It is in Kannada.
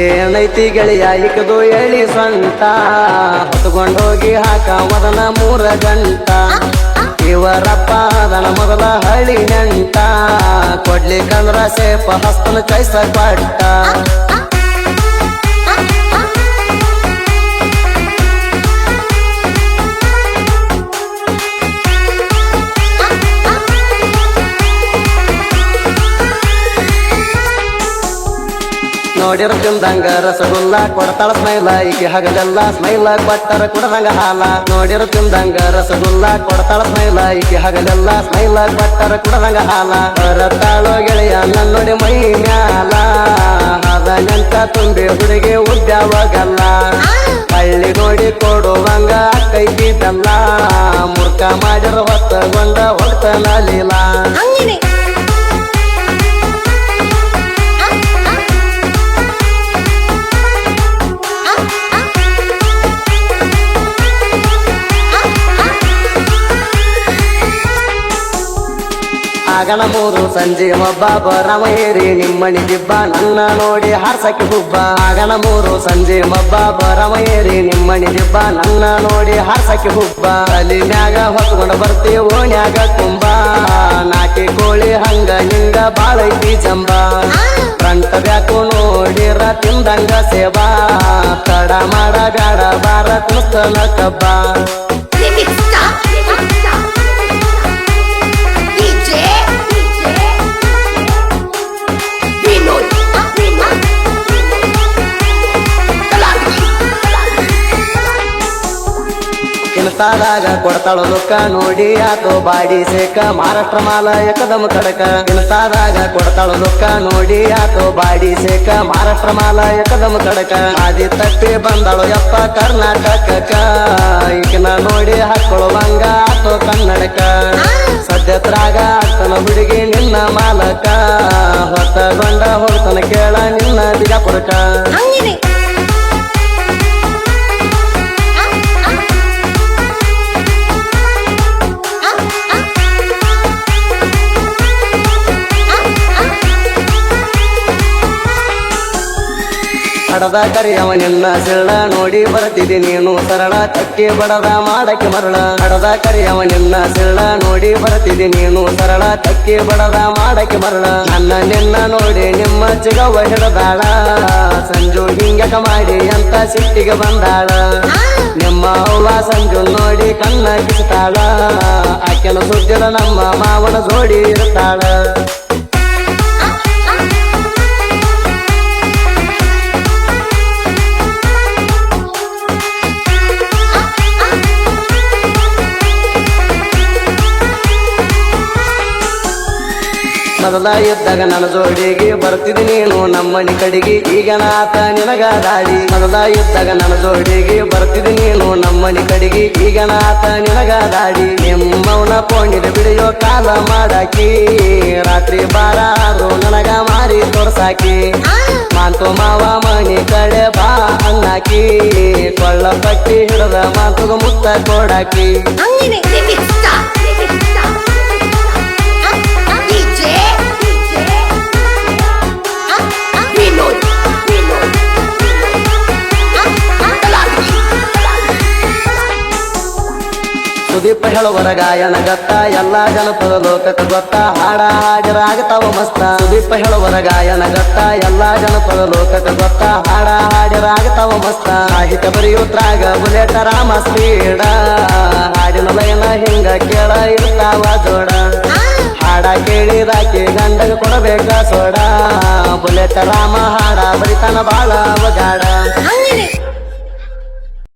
ಏನೈತಿ ಗೆಳೆಯ ಇಕದು ಎಳಿ ಸ್ವಂತ ಹೊತ್ಕೊಂಡೋಗಿ ಹಾಕ ಮೊದಲ 3 ಗಂಟ ಇವರಪ್ಪ ಅದನ ಮೊದಲ ಹಳ್ಳಿ ನೆಂಟ ಕೊಡ್ಲಿಕ್ಕಂದ್ರ ಸೇಪ ಹಸ್ತನ ಕೈಸ ಕೊಟ್ಟ ನೋಡಿರ ತಿಂದಂಗ ರಸಗುಲ್ಲ ಕೊಡ್ತಾಳ ಸ್ಮೈಲ ಈಕೆ ಹಗಲೆಲ್ಲ ಸ್ಮೈಲ ಕೊಟ್ಟರ ಕುಡದಂಗ ಹಾಲ ನೋಡಿರ ತಿಂದಂಗ ರಸಗುಲ್ಲ ಕೊಡ್ತಾಳ ಸ್ಮೈಲ ಈಕೆ ಹಗಲೆಲ್ಲ ಸ್ಮೈಲ ಕೊಟ್ಟರ ಕುಡದಂಗ ಹಾಲ ಬರತಾಳೋ ಗೆಳೆಯ ನನ್ನೊಡಿ ಮೈ ಮ್ಯಾಲ ಅದ ನೆಂಟ ತುಂಬಿ ಹುಡುಗಿ ಉದ್ಯಾವಾಗಲ್ಲ ಹಳ್ಳಿ ನೋಡಿ ಕೊಡುವಂಗ ಕೈಗಿದ್ದಲ್ಲ ಮುರ್ಕ ಮಾಡಿರ ಹೊತ್ತಗೊಂಡ ಹೊಡ್ತನಲಿಲ್ಲ ಆಗನ 3 ಸಂಜೆ ಒಬ್ಬ ಬರವ ಏರಿ ನಿಮ್ಮಣಿ ದಿಬ್ಬ ನನ್ನ ನೋಡಿ ಹಾರ್ಸಕ್ಕೆ ಹುಬ್ಬ ಆಗನ 3 ಸಂಜೆ ಒಬ್ಬ ಬರವ ಏರಿ ನಿಮ್ಮಣಿ ದಿಬ್ಬ ನನ್ನ ನೋಡಿ ಹಾರ್ಸಕ್ಕೆ ಹುಬ್ಬ ಅಲ್ಲಿ ಮ್ಯಾಗ ಹೊತ್ಕೊಂಡು ಬರ್ತೀವಿ ಓಣ್ಯಾಗ ಕುಂಬ ನಾಟಿ ಕೋಳಿ ಹಂಗ ಹಿಂಗ ಬಾಳೈತಿ ಜಂಬ ಫ್ರಂಟ್ ಬ್ಯಾಕು ನೋಡಿರ ತಿಂದಂಗ ಸೇವಾ ತಡ ಮಾಡ ಗಾಡ ಬಾರ ಕುಸ್ತನ ಕಬ್ಬ ಇನ್ಸ್ಟಾದಾಗ ಕೊಡ್ತಾಳ ಲುಕ್ಕ ನೋಡಿ ಆತೋ ಬಾಡಿ ಸೇಕ ಮಹಾರಾಷ್ಟ್ರ ಮಾಲ ಏಕದಮ್ ಕಡಕ ಇನ್ಸ್ಟಾದಾಗ ಕೊಡ್ತಾಳ ಲುಕ್ಕ ನೋಡಿ ಆತೋ ಬಾಡಿ ಸೇಕ ಮಹಾರಾಷ್ಟ್ರ ಮಾಲ ಏಕದಮ್ ಕಡಕ ಆದಿ ತಪ್ಪಿ ಬಂದಳು ಯಪ್ಪ ಕರ್ನಾಟಕಕ್ಕ ಈಗಿನ ನೋಡಿ ಹಾಕೊಳ್ಳುವಂಗ ಆತೋ ಕನ್ನಡಕ ಸದ್ಯತ್ರಾಗ ಆಗ್ತನ ಹುಡುಗಿ ನಿನ್ನ ಮಾಲಕ ಹೊತ್ತಗೊಂಡ ಹೋಗ್ತನ ಕೇಳ ನಿನ್ನ ಬಿಜಾಪುರಕ ಹಡದ ಕರಿಯವ ನಿನ್ನ ಸಿಳ್ಳ ನೋಡಿ ಬರ್ತಿದಿ ನೀನು ಸರಳ ತಕ್ಕಿ ಬಡದ ಮಾಡಕ್ಕೆ ಮರಳ ಹಡದ ಕರಿಯವ ನಿನ್ನ ಸಿಳ್ಳ ನೋಡಿ ಬರ್ತಿದಿ ನೀನು ಸರಳ ತಕ್ಕಿ ಬಡದ ಮಾಡಕ್ಕೆ ಮರಳ ನನ್ನ ನಿನ್ನ ನೋಡಿ ನಿಮ್ಮ ಚಿಗವ ಹಿಡದಾಳ ಸಂಜು ಹಿಂಗಕ ಮಾಡಿ ಅಂತ ಸಿಟ್ಟಿಗೆ ಬಂದಾಳ ನಿಮ್ಮ ಅವ್ವ ಸಂಜು ನೋಡಿ ಕಣ್ಣ ಕಿಸ್ತಾಳ ಆಕೆನ ಸುದ್ದಿರ ನಮ್ಮ ಮಾವನ ಜೋಡಿ ಇರ್ತಾಳ ಮೊದಲ ಇದ್ದಾಗ ನನ್ನ ಜೋಡಿಗೆ ಬರ್ತಿದ್ ನೀನು ನಮ್ಮನಿ ಕಡೆಗೆ ಈಗ ನಾತ ನಿನಗ ದಾಡಿ ಮೊದಲ ಇದ್ದಾಗ ನನ್ನ ಜೋಡಿಗೆ ಬರ್ತಿದ್ ನೀನು ನಮ್ಮನಿ ಕಡೆಗೆ ಈಗ ನಾತ ನಿನಗ ದಾಡಿ ನಿಮ್ಮವನ ಫೋನಿದ ಬಿಡಿಯೋ ಕಾಲ ಮಾಡಾಕಿ ರಾತ್ರಿ ಬಾರಾರು ನನಗ ಮಾರಿ ತೋರ್ಸಾಕಿ ಮಾಂತು ಮಾವ ಮನಿ ಕಡೆ ಬಾ ಅನ್ನಾಕಿ ಕೊಳ್ಳ ಪಟ್ಟಿ ಹಿಡದ ಮಾತುಗ ಮುತ್ತ ಕೊಡಾಕಿ ಸುದೀಪ ಹೇಳುವರ ಗಾಯನ ಗತ್ತ ಎಲ್ಲಾ ಜನಪದ ಲೋಕಕ್ಕ ಗೊತ್ತ ಹಾಡ ಹಾಜರಾಗತಾವ ಮಸ್ತ ಸುದೀಪ ಹೇಳುವರ ಗಾಯನ ಗತ್ತ ಎಲ್ಲಾ ಜನಪದ ಲೋಕಕ್ಕ ಗೊತ್ತ ಹಾಡ ಹಾಜರಾಗತಾವ ಮಸ್ತ ಸಾಹಿತ್ಯ ಬರೆಯುತ್ರಾಗ ಬುಲೆಟ ರಾಮ ಸ್ಪೀಡ ಹಾಡಿನ ಲಯನ ಹಿಂಗ ಕೇಳ ಇರ್ತಾವ ಜೋಡ ಹಾಡ ಕೇಳಿದಾಕಿ ಗಂಡಗ ಕೊಡಬೇಕ ಸೋಡ ಬುಲೆಟ ರಾಮ ಹಾಡ ಬರಿತಾನ ಬಾಳ ಅವಗಾಡ